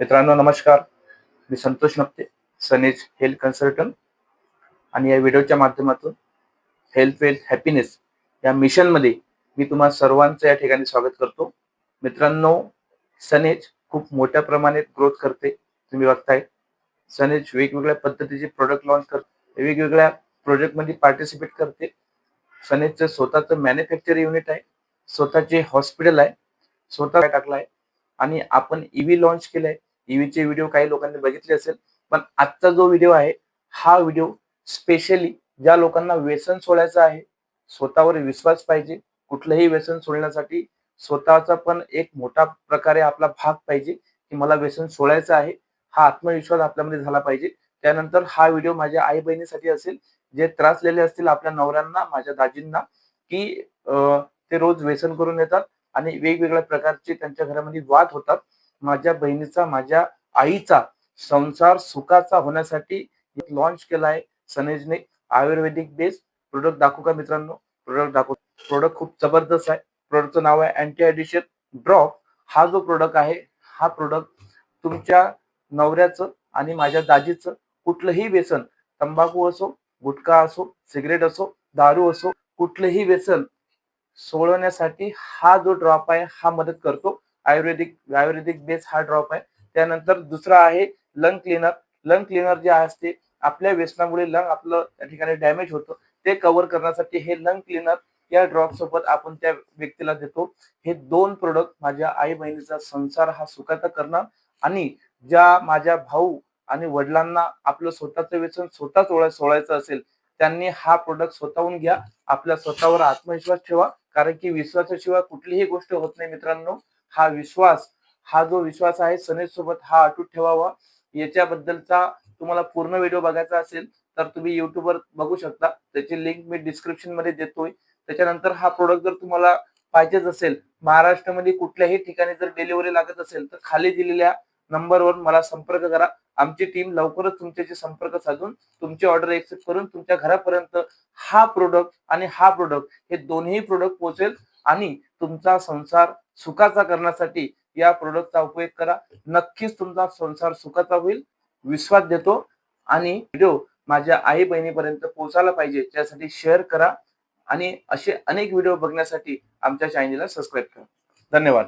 मित्रांनो नमस्कार. मी Santosh Napte, सनेज health consultant. आणि या व्हिडिओच्या माध्यमातून हेल्थ वेल्थ हॅपीनेस या मिशनमध्ये मी तुम्हा सर्वांचं या ठिकाणी स्वागत करतो. मित्रांनो, सनेज खूप मोठ्या प्रमाणात ग्रोथ करते. तुम्ही बघताय सनेज वेगवेगळ्या पद्धतीचे प्रोडक्ट लॉन्च करते, वेगवेगळ्या प्रोजेक्टमध्ये पार्टिसिपेट करते. सनेजचं स्वतःचं मॅन्युफॅक्चरिंग युनिट आहे, स्वतःचे हॉस्पिटल आहे, स्वतः टाकलाय आणि आपण ईव्ही लॉन्च केलाय. ईव्हीचे व्हिडिओ काही लोकांनी बघितले असेल, पण आजचा जो व्हिडिओ आहे हा व्हिडिओ स्पेशली ज्या लोकांना व्यसन सोडायचं आहे, स्वतःवर विश्वास पाहिजे. कुठलंही व्यसन सोडण्यासाठी स्वतःचा पण एक मोठा प्रकारे आपला भाग पाहिजे की मला व्यसन सोडायचं आहे, हा आत्मविश्वास आपल्यामध्ये झाला पाहिजे. त्यानंतर हा व्हिडिओ माझ्या आई बहिणीसाठी असेल, जे त्रासलेले असतील आपल्या नवऱ्यांना, माझ्या दाजींना, की ते रोज व्यसन करून येतात आणि वेगवेगळ्या प्रकारचे त्यांच्या घरामध्ये वाद होतात. माझ्या बहिणीचा, माझ्या आईचा संसार सुखाचा होण्यासाठी लॉन्च केला आहे सनेजने. आयुर्वेदिक बेस्ड प्रोडक्ट दाखवू का मित्रांनो? प्रोडक्ट दाखव. प्रोडक्ट खूप जबरदस्त आहे. प्रोडक्टचं नाव आहे अँटी ॲडिशन ड्रॉप. हा जो प्रोडक्ट आहे, हा प्रोडक्ट तुमच्या नवऱ्याचं आणि माझ्या दाजीचं कुठलंही व्यसन, तंबाखू असो, गुटखा असो, सिगरेट असो, दारू असो, कुठलंही व्यसन सोडवण्यासाठी हा जो ड्रॉप आहे हा मदत करतो. आयुर्वेदिक बेस हा ड्रॉप आहे. त्यानंतर दुसरा आहे लंग क्लीनर. लंग क्लीनर जे असते, आपल्या व्यसनामुळे लंग आपलं त्या ठिकाणी डॅमेज होतं, ते कव्हर करण्यासाठी हे लंग क्लीनर या ड्रॉप सोबत आपण त्या व्यक्तीला देतो. हे दोन प्रोडक्ट माझ्या आई बहिणीचा संसार हा सुखाचा करणार आणि ज्या माझ्या भाऊ आणि वडिलांना आपलं स्वतःचं व्यसन स्वतः सोडायचं असेल, त्यांनी हा प्रोडक्ट स्वतःहून घ्या. आपल्या स्वतःवर आत्मविश्वास ठेवा, कारण की विश्वासाशिवाय कुठलीही गोष्ट होत नाही मित्रांनो. हा जो विश्वास आहे सनेज सोबत हा अटूट ठेवावा. याच्याबद्दलचा तुम्हाला पूर्ण व्हिडिओ बघायचा असेल तर तुम्ही युट्यूबवर बघू शकता, त्याची लिंक मी डिस्क्रिप्शन मध्ये देतोय. त्याच्यानंतर हा प्रोडक्ट जर तुम्हाला पाहिजेच असेल, महाराष्ट्रामध्ये कुठल्याही ठिकाणी जर डिलिव्हरी लागत असेल, तर खाली दिलेल्या नंबरवर मला संपर्क करा. आमची टीम लवकरच तुमच्याशी संपर्क साधून तुमची ऑर्डर एक्सेप्ट करून तुमच्या घरापर्यंत हा प्रोडक्ट आणि हा प्रोडक्ट हे दोन्ही प्रोडक्ट पोहोचेल. आणि तुमचा संसार सुखाचा करण्यासाठी या प्रोडक्टचा उपयोग करा. नक्कीच तुमचा संसार सुखाचा होईल, विश्वास देतो. आणि व्हिडिओ माझ्या आई बहिणीपर्यंत पोहोचायला पाहिजे, त्यासाठी शेअर करा आणि असे अनेक व्हिडिओ बघण्यासाठी आमच्या चॅनलला सबस्क्राईब करा. धन्यवाद.